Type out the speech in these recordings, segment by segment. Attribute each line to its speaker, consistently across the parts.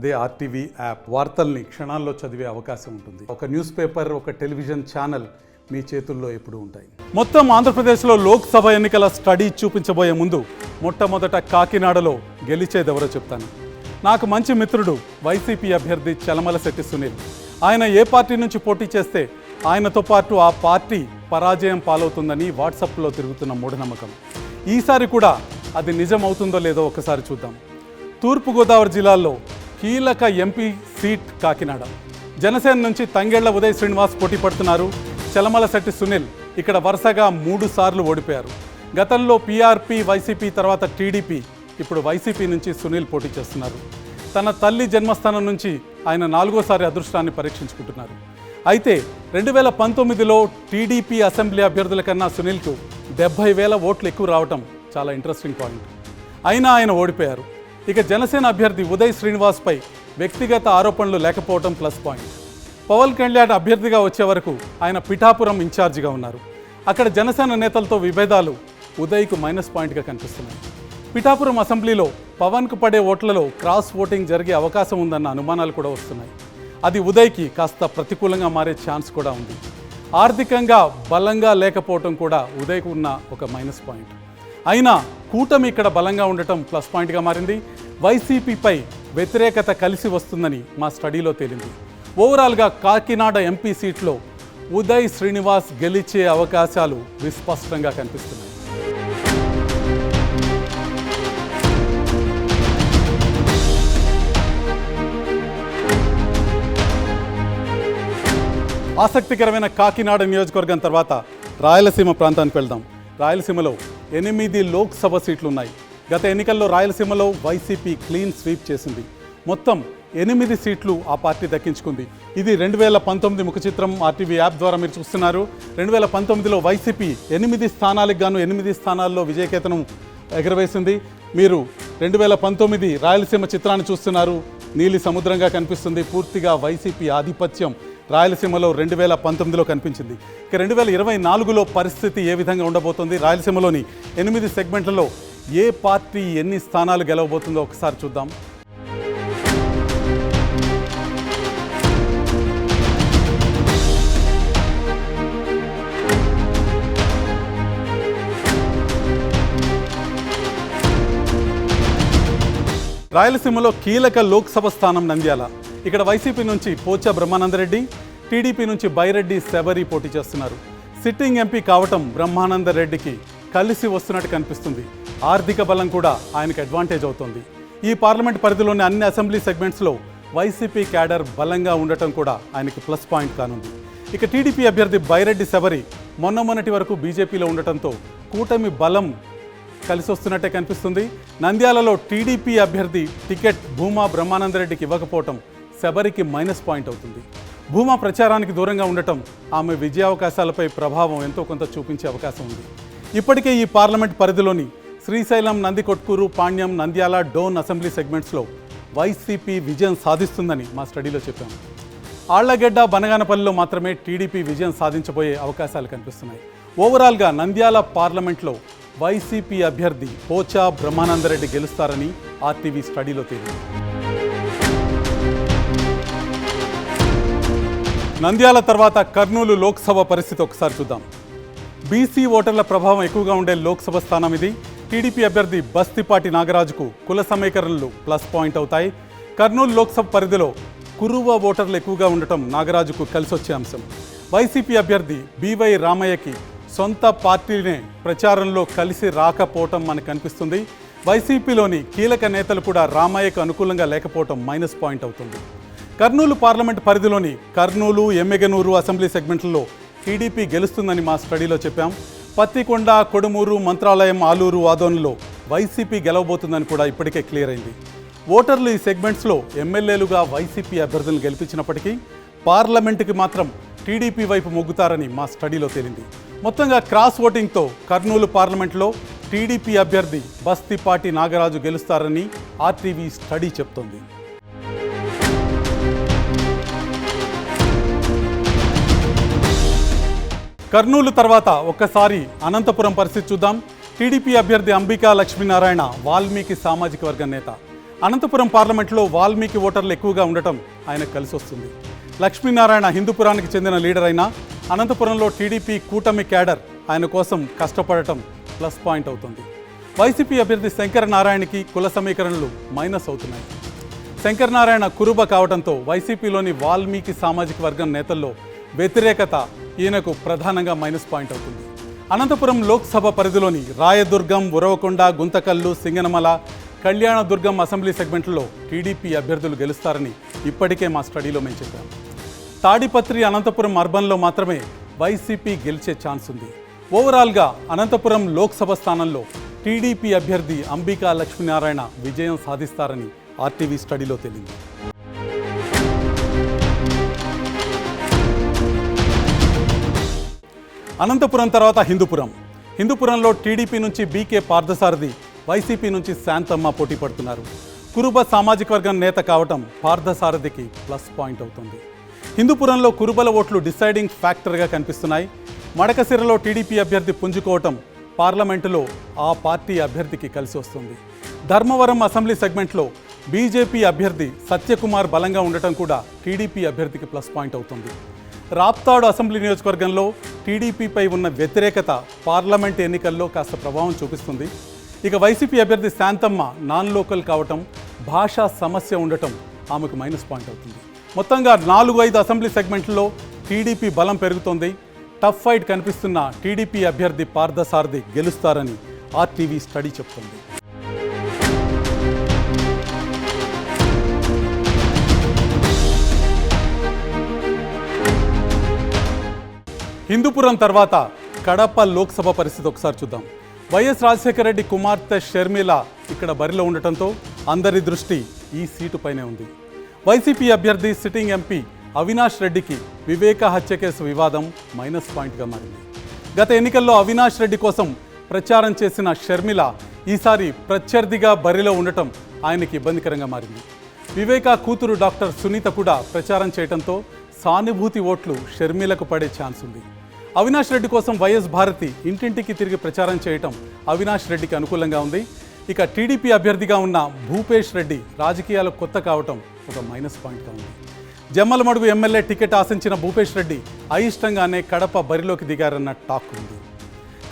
Speaker 1: అదే RTV app వార్తల్ని క్షణాల్లో చదివే అవకాశం ఉంటుంది. ఒక న్యూస్ పేపర్, ఒక టెలివిజన్ ఛానల్ మీ చేతుల్లో ఎప్పుడూ ఉంటాయి. మొత్తం ఆంధ్రప్రదేశ్లో లోక్సభ ఎన్నికల స్టడీ చూపించబోయే ముందు మొట్టమొదట కాకినాడలో గెలిచేదెవరో చెప్తాను. నాకు మంచి మిత్రుడు వైసీపీ అభ్యర్థి చలమలశెట్టి సునీల్. ఆయన ఏ పార్టీ నుంచి పోటీ చేస్తే ఆయనతో పాటు ఆ పార్టీ పరాజయం పాలవుతుందని వాట్సాప్లో తిరుగుతున్న మూఢనమ్మకం. ఈసారి కూడా అది నిజం అవుతుందో లేదో ఒకసారి చూద్దాం. తూర్పుగోదావరి జిల్లాలో కీలక ఎంపీ సీట్ కాకినాడ. జనసేన నుంచి తంగెళ్ల ఉదయ్ శ్రీనివాస్ పోటీ పడుతున్నారు. చలమలశెట్టి సునీల్ ఇక్కడ వరుసగా 3 సార్లు ఓడిపోయారు. గతంలో పీఆర్పీ, వైసీపీ తర్వాత టీడీపీ, ఇప్పుడు వైసీపీ నుంచి సునీల్ పోటీ చేస్తున్నారు. తన తల్లి జన్మస్థానం నుంచి ఆయన 4వసారి అదృష్టాన్ని పరీక్షించుకుంటున్నారు. అయితే 2019లో టీడీపీ అసెంబ్లీ అభ్యర్థుల కన్నా సునీల్కు 70,000 ఓట్లు ఎక్కువ రావటం చాలా ఇంట్రెస్టింగ్ పాయింట్. అయినా ఆయన ఓడిపోయారు. ఇక జనసేన అభ్యర్థి ఉదయ్ శ్రీనివాస్పై వ్యక్తిగత ఆరోపణలు లేకపోవడం ప్లస్ పాయింట్. పవన్ కళ్యాణ్ అభ్యర్థిగా వచ్చే వరకు ఆయన పిఠాపురం ఇన్ఛార్జిగా ఉన్నారు. అక్కడ జనసేన నేతలతో విభేదాలు ఉదయ్కు మైనస్ పాయింట్గా కనిపిస్తున్నాయి. పిఠాపురం అసెంబ్లీలో పవన్కు పడే ఓట్లలో క్రాస్ ఓటింగ్ జరిగే అవకాశం ఉందన్న అనుమానాలు కూడా వస్తున్నాయి. అది ఉదయ్కి కాస్త ప్రతికూలంగా మారే ఛాన్స్ కూడా ఉంది. ఆర్థికంగా బలంగా లేకపోవటం కూడా ఉదయ్కు ఉన్న ఒక మైనస్ పాయింట్. అయినా కూటమి ఇక్కడ బలంగా ఉండటం ప్లస్ పాయింట్గా మారింది. వైసీపీపై వ్యతిరేకత కలిసి వస్తుందని మా స్టడీలో తేలింది. ఓవరాల్గా కాకినాడ ఎంపీ సీట్లో ఉదయ్ శ్రీనివాస్ గెలిచే అవకాశాలు విస్పష్టంగా కనిపిస్తున్నాయి. ఆసక్తికరమైన కాకినాడ నియోజకవర్గం తర్వాత రాయలసీమ ప్రాంతానికి వెళ్దాం. రాయలసీమలో 8 లోక్సభ సీట్లు ఉన్నాయి. గత ఎన్నికల్లో రాయలసీమలో వైసీపీ క్లీన్ స్వీప్ చేసింది. మొత్తం 8 సీట్లు ఆ పార్టీ దక్కించుకుంది. ఇది 2019 ముఖ చిత్రం ఆర్టీవీ యాప్ ద్వారా మీరు చూస్తున్నారు. 2019లో వైసీపీ 8 స్థానాలకు గాను 8 స్థానాల్లో విజయకేతనం ఎగరవేసింది. మీరు 2019 రాయలసీమ చిత్రాన్ని చూస్తున్నారు. నీలి సముద్రంగా కనిపిస్తుంది. పూర్తిగా వైసీపీ ఆధిపత్యం రాయలసీమలో 2019లో కనిపించింది. ఇక 2024లో పరిస్థితి ఏ విధంగా ఉండబోతుంది, రాయలసీమలోని 8 సెగ్మెంట్లలో ఏ పార్టీ ఎన్ని స్థానాలు గెలవబోతుందో ఒకసారి చూద్దాం. రాయలసీమలో కీలక లోక్సభ స్థానం నంద్యాల. ఇక్కడ వైసీపీ నుంచి పోచా బ్రహ్మానందరెడ్డి, టీడీపీ నుంచి బైరెడ్డి శబరి పోటీ చేస్తున్నారు. సిట్టింగ్ ఎంపీ కావటం బ్రహ్మానందరెడ్డికి కలిసి వస్తున్నట్టు కనిపిస్తుంది. ఆర్థిక బలం కూడా ఆయనకు అడ్వాంటేజ్ అవుతుంది. ఈ పార్లమెంట్ పరిధిలోని అన్ని అసెంబ్లీ సెగ్మెంట్స్లో వైసీపీ క్యాడర్ బలంగా ఉండటం కూడా ఆయనకి ప్లస్ పాయింట్ కానుంది. ఇక టీడీపీ అభ్యర్థి బైరెడ్డి శబరి మొన్నటి వరకు బీజేపీలో ఉండటంతో కూటమి బలం కలిసి వస్తున్నట్టే కనిపిస్తుంది. నంద్యాలలో టీడీపీ అభ్యర్థి టికెట్ భూమా బ్రహ్మానందరెడ్డికి ఇవ్వకపోవటం శబరికి మైనస్ పాయింట్ అవుతుంది. భూమా ప్రచారానికి దూరంగా ఉండటం ఆమె విజయావకాశాలపై ప్రభావం ఎంతో కొంత చూపించే అవకాశం ఉంది. ఇప్పటికే ఈ పార్లమెంట్ పరిధిలోని శ్రీశైలం, నందికొట్కూరు, పాణ్యం, నంద్యాల, డోన్ అసెంబ్లీ సెగ్మెంట్స్లో వైసీపీ విజయం సాధిస్తుందని మా స్టడీలో చెప్పాము. ఆళ్లగడ్డ, బనగానపల్లిలో మాత్రమే టీడీపీ విజయం సాధించబోయే అవకాశాలు కనిపిస్తున్నాయి. ఓవరాల్గా నంద్యాల పార్లమెంట్లో వైసీపీ అభ్యర్థి పోచా బ్రహ్మానందరెడ్డి గెలుస్తారని ఆర్టీవీ స్టడీలో తేలింది. నంద్యాల తర్వాత కర్నూలు లోక్సభ పరిస్థితి ఒకసారి చూద్దాం. బీసీ ఓటర్ల ప్రభావం ఎక్కువగా ఉండే లోక్సభ స్థానం ఇది. టీడీపీ అభ్యర్థి బస్తిపాటి నాగరాజుకు కుల సమీకరణలు ప్లస్ పాయింట్ అవుతాయి. కర్నూలు లోక్సభ పరిధిలో కురువ ఓటర్లు ఎక్కువగా ఉండటం నాగరాజుకు కలిసొచ్చే అంశం. వైసీపీ అభ్యర్థి బీవై రామయ్యకి సొంత పార్టీనే ప్రచారంలో కలిసి రాకపోవటం మనకు కనిపిస్తుంది. వైసీపీలోని కీలక నేతలు కూడా రామయ్యకు అనుకూలంగా లేకపోవటం మైనస్ పాయింట్ అవుతుంది. కర్నూలు పార్లమెంట్ పరిధిలోని కర్నూలు, ఎమ్మెగనూరు అసెంబ్లీ సెగ్మెంట్లలో టీడీపీ గెలుస్తుందని మా స్టడీలో చెప్పాం. పత్తికొండ, కొడుమూరు, మంత్రాలయం, ఆలూరు, ఆదోన్లో వైసీపీ గెలవబోతుందని కూడా ఇప్పటికే క్లియర్ అయింది. ఓటర్లు ఈ సెగ్మెంట్స్లో ఎమ్మెల్యేలుగా వైసీపీ అభ్యర్థులను గెలిపించినప్పటికీ పార్లమెంటుకి మాత్రం టీడీపీ వైపు మొగ్గుతారని మా స్టడీలో తేలింది. మొత్తంగా క్రాస్ ఓటింగ్తో కర్నూలు పార్లమెంట్లో టీడీపీ అభ్యర్థి బస్తిపాటి నాగరాజు గెలుస్తారని ఆర్టీవీ స్టడీ చెప్తోంది. కర్నూలు తర్వాత ఒక్కసారి అనంతపురం పరిస్థితి చూద్దాం. టీడీపీ అభ్యర్థి అంబికా లక్ష్మీనారాయణ వాల్మీకి సామాజిక వర్గ నేత. అనంతపురం పార్లమెంట్లో వాల్మీకి ఓటర్లు ఎక్కువగా ఉండటం ఆయనకు కలిసి వస్తుంది. లక్ష్మీనారాయణ హిందూపురానికి చెందిన లీడర్ అయినా అనంతపురంలో టీడీపీ కూటమి క్యాడర్ ఆయన కోసం కష్టపడటం ప్లస్ పాయింట్ అవుతుంది. వైసీపీ అభ్యర్థి శంకర్ నారాయణకి కుల సమీకరణలు మైనస్ అవుతున్నాయి. శంకర్ నారాయణ కురుబ కావడంతో వైసీపీలోని వాల్మీకి సామాజిక వర్గం నేతల్లో వ్యతిరేకత ఈయనకు ప్రధానంగా మైనస్ పాయింట్ అవుతుంది. అనంతపురం లోక్సభ పరిధిలోని రాయదుర్గం, ఉరవకొండ, గుంతకల్లు, సింగనమల, కళ్యాణదుర్గం అసెంబ్లీ సెగ్మెంట్లో టీడీపీ అభ్యర్థులు గెలుస్తారని ఇప్పటికే మా స్టడీలో మేము చెప్పాము. తాడిపత్రి, అనంతపురం అర్బన్లో మాత్రమే వైసీపీ గెలిచే ఛాన్స్ ఉంది. ఓవరాల్గా అనంతపురం లోక్సభ స్థానంలో టీడీపీ అభ్యర్థి అంబికా లక్ష్మీనారాయణ విజయం సాధిస్తారని ఆర్టీవీ స్టడీలో తేలింది. అనంతపురం తర్వాత హిందూపురంలో టీడీపీ నుంచి బీకే పార్థసారథి, వైసీపీ నుంచి శాంతమ్మ పోటీ పడుతున్నారు. కురుబ సామాజిక వర్గం నేత కావటం పార్థసారథికి ప్లస్ పాయింట్ అవుతుంది. హిందూపురంలో కురుబల ఓట్లు డిసైడింగ్ ఫ్యాక్టర్గా కనిపిస్తున్నాయి. మడకసిరలో టీడీపీ అభ్యర్థి పుంజుకోవటం పార్లమెంటులో ఆ పార్టీ అభ్యర్థికి కలిసి వస్తుంది. ధర్మవరం అసెంబ్లీ సెగ్మెంట్లో బీజేపీ అభ్యర్థి సత్యకుమార్ బలంగా ఉండటం కూడా టీడీపీ అభ్యర్థికి ప్లస్ పాయింట్ అవుతుంది. రాప్తాడు అసెంబ్లీ నియోజకవర్గంలో టీడీపీపై ఉన్న వ్యతిరేకత పార్లమెంట్ ఎన్నికల్లో కాస్త ప్రభావం చూపిస్తుంది. ఇక వైసీపీ అభ్యర్థి శాంతమ్మ నాన్ లోకల్ కావటం, భాషా సమస్య ఉండటం ఆమెకు మైనస్ పాయింట్ అవుతుంది. మొత్తంగా 4-5 అసెంబ్లీ సెగ్మెంట్లో టీడీపీ బలం పెరుగుతోంది. టఫ్ ఫైట్ కనిపిస్తున్న టీడీపీ అభ్యర్థి పార్థసారథి గెలుస్తారని ఆర్టీవీ స్టడీ చెప్తుంది. హిందూపురం తర్వాత కడప లోక్సభ పరిస్థితి ఒకసారి చూద్దాం. వైఎస్ రాజశేఖర రెడ్డి కుమార్తె షర్మిల ఇక్కడ బరిలో ఉండటంతో అందరి దృష్టి ఈ సీటుపైనే ఉంది. వైసీపీ అభ్యర్థి సిట్టింగ్ ఎంపీ అవినాష్ రెడ్డికి వివేక హత్య కేసు వివాదం మైనస్ పాయింట్గా మారింది. గత ఎన్నికల్లో అవినాష్ రెడ్డి కోసం ప్రచారం చేసిన షర్మిల ఈసారి ప్రత్యర్థిగా బరిలో ఉండటం ఆయనకి ఇబ్బందికరంగా మారింది. వివేక కూతురు డాక్టర్ సునీత కూడా ప్రచారం చేయడంతో సానుభూతి ఓట్లు షర్మిలకు పడే ఛాన్స్ ఉంది. అవినాష్ రెడ్డి కోసం వైఎస్ భారతి ఇంటింటికి తిరిగి ప్రచారం చేయటం అవినాష్ రెడ్డికి అనుకూలంగా ఉంది. ఇక టీడీపీ అభ్యర్థిగా ఉన్న భూపేష్ రెడ్డి రాజకీయాలకు కొత్త కావటం ఒక మైనస్ పాయింట్గా ఉంది. జమ్మలమడుగు ఎమ్మెల్యే టికెట్ ఆశించిన భూపేష్ రెడ్డి అయిష్టంగానే కడప బరిలోకి దిగారన్న టాక్ ఉంది.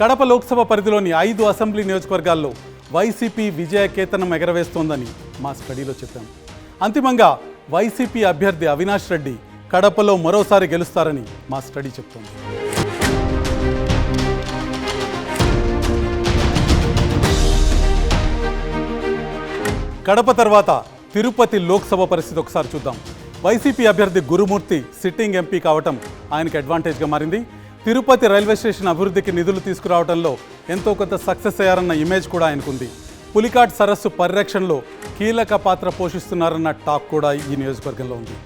Speaker 1: కడప లోక్సభ పరిధిలోని 5 అసెంబ్లీ నియోజకవర్గాల్లో వైసీపీ విజయకేతనం ఎగరవేస్తోందని మా స్టడీలో చెప్పాం. అంతిమంగా వైసీపీ అభ్యర్థి అవినాష్ రెడ్డి కడపలో మరోసారి గెలుస్తారని మా స్టడీ చెప్తోంది. కడప తర్వాత తిరుపతి లోక్సభ పరిస్థితి ఒకసారి చూద్దాం. వైసీపీ అభ్యర్థి గురుమూర్తి సిట్టింగ్ ఎంపీ కావటం ఆయనకు అడ్వాంటేజ్గా మారింది. తిరుపతి రైల్వే స్టేషన్ అభివృద్ధికి నిధులు తీసుకురావడంలో ఎంతో కొంత సక్సెస్ అయ్యారన్న ఇమేజ్ కూడా ఆయనకుంది. పులికాట్ సరస్సు పరిరక్షణలో కీలక పాత్ర పోషిస్తున్నారన్న టాక్ కూడా ఈ నియోజకవర్గంలో ఉంది.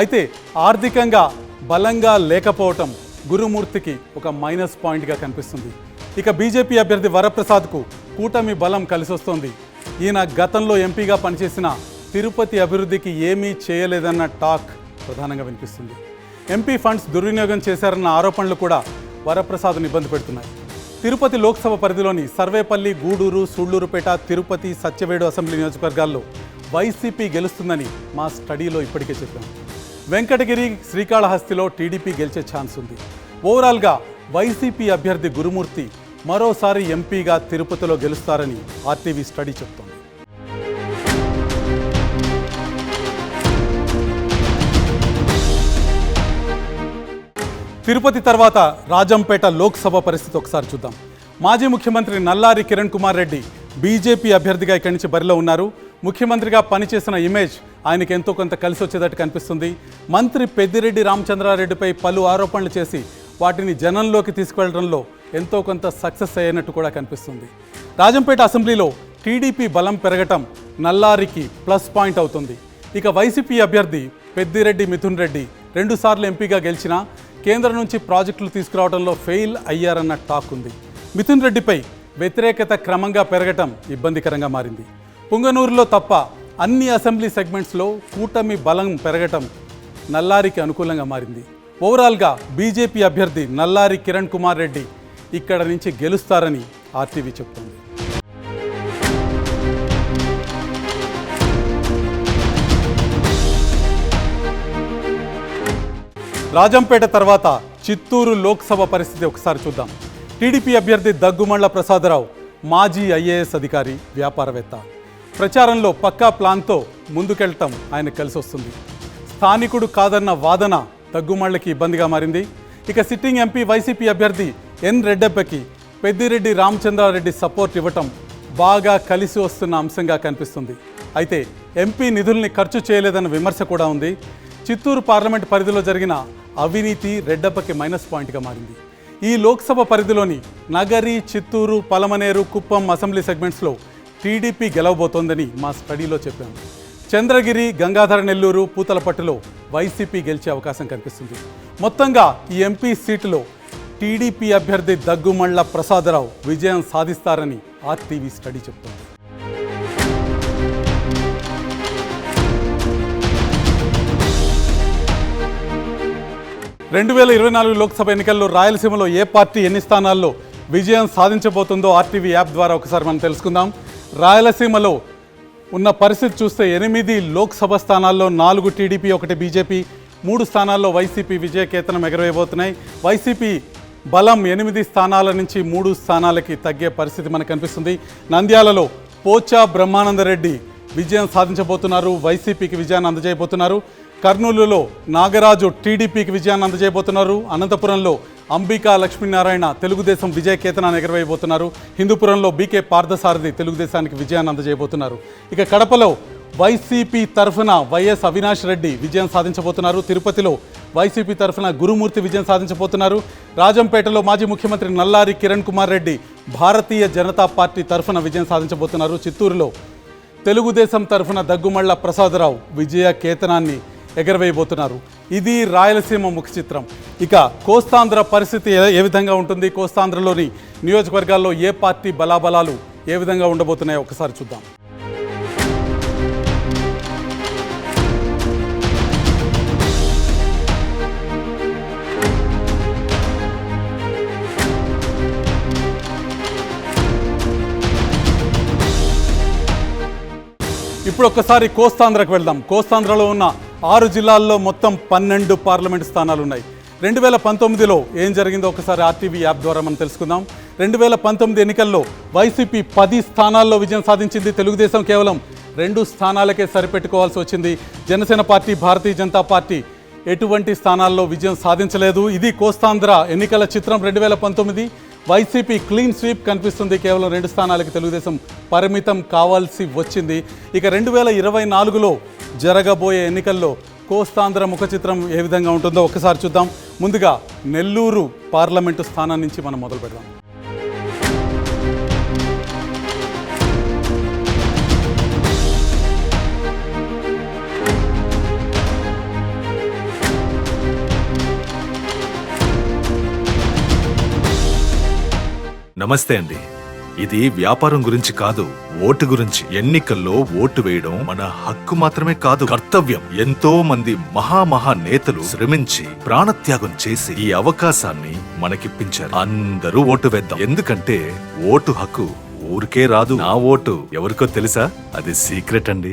Speaker 1: అయితే ఆర్థికంగా బలంగా లేకపోవటం గురుమూర్తికి ఒక మైనస్ పాయింట్గా కనిపిస్తుంది. ఇక బీజేపీ అభ్యర్థి వరప్రసాద్కు కూటమి బలం కలిసొస్తోంది. ఈయన గతంలో ఎంపీగా పనిచేసిన తిరుపతి అభివృద్ధికి ఏమీ చేయలేదన్న టాక్ ప్రధానంగా వినిపిస్తుంది. ఎంపీ ఫండ్స్ దుర్వినియోగం చేశారన్న ఆరోపణలు కూడా వరప్రసాద్ను ఇబ్బంది పెడుతున్నాయి. తిరుపతి లోక్సభ పరిధిలోని సర్వేపల్లి, గూడూరు, సూళ్లూరుపేట, తిరుపతి, సత్యవేడు అసెంబ్లీ నియోజకవర్గాల్లో వైసీపీ గెలుస్తుందని మా స్టడీలో ఇప్పటికే చెప్పాం. వెంకటగిరి, శ్రీకాళహస్తిలో టీడీపీ గెలిచే ఛాన్స్ ఉంది. ఓవరాల్గా వైసీపీ అభ్యర్థి గురుమూర్తి మరోసారి ఎంపీగా తిరుపతిలో గెలుస్తారని ఆర్టీవీ స్టడీ చెప్తోంది. తిరుపతి తర్వాత రాజంపేట లోక్సభ పరిస్థితి ఒకసారి చూద్దాం. మాజీ ముఖ్యమంత్రి నల్లారి కిరణ్ కుమార్ రెడ్డి బీజేపీ అభ్యర్థిగా ఇక్కడి నుంచి బరిలో ఉన్నారు. ముఖ్యమంత్రిగా పనిచేసిన ఇమేజ్ ఆయనకు ఎంతో కొంత కలిసి వచ్చేటట్టు కనిపిస్తుంది. మంత్రి పెద్దిరెడ్డి రామచంద్రారెడ్డిపై పలు ఆరోపణలు చేసి వాటిని జనంలోకి తీసుకువెళ్లడంలో ఎంతో కొంత సక్సెస్ అయ్యేనట్టు కూడా కనిపిస్తుంది. రాజంపేట అసెంబ్లీలో టీడీపీ బలం పెరగటం నల్లారికి ప్లస్ పాయింట్ అవుతుంది. ఇక వైసీపీ అభ్యర్థి పెద్దిరెడ్డి మిథున్ రెడ్డి 2 సార్లు ఎంపీగా గెలిచినా కేంద్రం నుంచి ప్రాజెక్టులు తీసుకురావడంలో ఫెయిల్ అయ్యారన్న టాక్ ఉంది. మిథున్ రెడ్డిపై వ్యతిరేకత క్రమంగా పెరగటం ఇబ్బందికరంగా మారింది. పుంగనూరులో తప్ప అన్ని అసెంబ్లీ సెగ్మెంట్స్లో కూటమి బలం పెరగటం నల్లారికి అనుకూలంగా మారింది. ఓవరాల్గా బీజేపీ అభ్యర్థి నల్లారి కిరణ్ కుమార్ రెడ్డి ఇక్కడ నుంచి గెలుస్తారని ఆర్టీవీ చెప్తోంది. రాజంపేట తర్వాత చిత్తూరు లోక్సభ పరిస్థితి ఒకసారి చూద్దాం. టీడీపీ అభ్యర్థి దగ్గుమళ్ల ప్రసాదరావు మాజీ ఐఏఎస్ అధికారి, వ్యాపారవేత్త. ప్రచారంలో పక్కా ప్లాన్తో ముందుకెళ్లటం ఆయన కలిసి వస్తుంది. స్థానికుడు కాదన్న వాదన దగ్గుమళ్ళకి ఇబ్బందిగా మారింది. ఇక సిట్టింగ్ ఎంపీ వైసీపీ అభ్యర్థి ఎన్ రెడ్డప్పకి పెద్దిరెడ్డి రామచంద్రారెడ్డి సపోర్ట్ ఇవ్వటం బాగా కలిసి వస్తున్న అంశంగా కనిపిస్తుంది. అయితే ఎంపీ నిధుల్ని ఖర్చు చేయలేదన్న విమర్శ కూడా ఉంది. చిత్తూరు పార్లమెంట్ పరిధిలో జరిగిన అవినీతి రెడ్డప్పకి మైనస్ పాయింట్గా మారింది. ఈ లోక్సభ పరిధిలోని నగరి, చిత్తూరు, పలమనేరు, కుప్పం అసెంబ్లీ సెగ్మెంట్స్లో టీడీపీ గెలవబోతోందని మా స్టడీలో చెప్పాము. చంద్రగిరి, గంగాధర నెల్లూరు, పూతలపట్టులో వైసీపీ గెలిచే అవకాశం కనిపిస్తుంది. మొత్తంగా ఈ ఎంపీ సీటులో టీడీపీ అభ్యర్థి దగ్గుమళ్ల ప్రసాదరావు విజయం సాధిస్తారని ఆర్టీవీ స్టడీ చెప్తోంది. రెండు 2024 లోక్సభ ఎన్నికల్లో రాయలసీమలో ఏ పార్టీ ఎన్ని స్థానాల్లో విజయం సాధించబోతుందో ఆర్టీవీ యాప్ ద్వారా ఒకసారి మనం తెలుసుకుందాం. రాయలసీమలో ఉన్న పరిస్థితి చూస్తే 8 లోక్సభ స్థానాల్లో 4 టీడీపీ, 1 బీజేపీ, 3 స్థానాల్లో వైసీపీ విజయకేతనం ఎగరవేయబోతున్నాయి. వైసీపీ బలం 8 స్థానాల నుంచి 3 స్థానాలకి తగ్గే పరిస్థితి మనకు కనిపిస్తుంది. నంద్యాలలో పోచా బ్రహ్మానందరెడ్డి విజయం సాధించబోతున్నారు, వైసీపీకి విజయాన్ని అందజేయబోతున్నారు. కర్నూలులో నాగరాజు టీడీపీకి విజయాన్ని అందజేయబోతున్నారు. అనంతపురంలో అంబికా లక్ష్మీనారాయణ తెలుగుదేశం విజయకేతనాన్ని ఎగరవేయబోతున్నారు. హిందూపురంలో బీకే పార్థసారథి తెలుగుదేశానికి విజయాన్ని అందజేయబోతున్నారు. ఇక కడపలో వైసీపీ తరఫున వైఎస్ అవినాష్ రెడ్డి విజయం సాధించబోతున్నారు. తిరుపతిలో వైసీపీ తరఫున గురుమూర్తి విజయం సాధించబోతున్నారు. రాజంపేటలో మాజీ ముఖ్యమంత్రి నల్లారి కిరణ్ కుమార్ రెడ్డి భారతీయ జనతా పార్టీ తరఫున విజయం సాధించబోతున్నారు. చిత్తూరులో తెలుగుదేశం తరఫున దగ్గుమళ్ల ప్రసాదరావు విజయ కేతనాన్ని ఎగరవేయబోతున్నారు. ఇది రాయలసీమ ముఖ చిత్రం. ఇక కోస్తాంధ్ర పరిస్థితి ఏ విధంగా ఉంటుంది, కోస్తాంధ్రలోని నియోజకవర్గాల్లో ఏ పార్టీ బలాబలాలు ఏ విధంగా ఉండబోతున్నాయో ఒకసారి చూద్దాం. ఇప్పుడు ఒక్కసారి కోస్తాంధ్రకు వెళ్దాం. కోస్తాంధ్రలో ఉన్న 6 జిల్లాల్లో మొత్తం 12 పార్లమెంటు స్థానాలు ఉన్నాయి. 2019లో ఏం జరిగిందో ఒకసారి ఆర్టీవీ యాప్ ద్వారా మనం తెలుసుకుందాం. 2019 ఎన్నికల్లో వైసీపీ 10 స్థానాల్లో విజయం సాధించింది. తెలుగుదేశం కేవలం 2 స్థానాలకే సరిపెట్టుకోవాల్సి వచ్చింది. జనసేన పార్టీ, భారతీయ జనతా పార్టీ ఎటువంటి స్థానాల్లో విజయం సాధించలేదు. ఇది కోస్తాంధ్ర ఎన్నికల చిత్రం. 2019 వైసీపీ క్లీన్ స్వీప్ కనిపిస్తుంది. కేవలం 2 స్థానాలకి తెలుగుదేశం పరిమితం కావాల్సి వచ్చింది. ఇక 2024లో జరగబోయే ఎన్నికల్లో కోస్తాంధ్ర ముఖ చిత్రం ఏ విధంగా ఉంటుందో ఒకసారి చూద్దాం. ముందుగా నెల్లూరు పార్లమెంటు స్థానం నుంచి మనం మొదలు పెడదాం.
Speaker 2: నమస్తే అండి. ఇది వ్యాపారం గురించి కాదు, ఓటు గురించి. ఎన్నికల్లో ఓటు వేయడం మన హక్కు మాత్రమే కాదు, కర్తవ్యం. ఎంతో మంది మహా నేతలు శ్రమించి ప్రాణత్యాగం చేసి ఈ అవకాశాన్ని మనకిప్పించారు. అందరూ ఓటు వేద్దాం. ఎందుకంటే ఓటు హక్కు ఊరికే రాదు. నా ఓటు ఎవరికో తెలుసా? అది సీక్రెట్ అండి.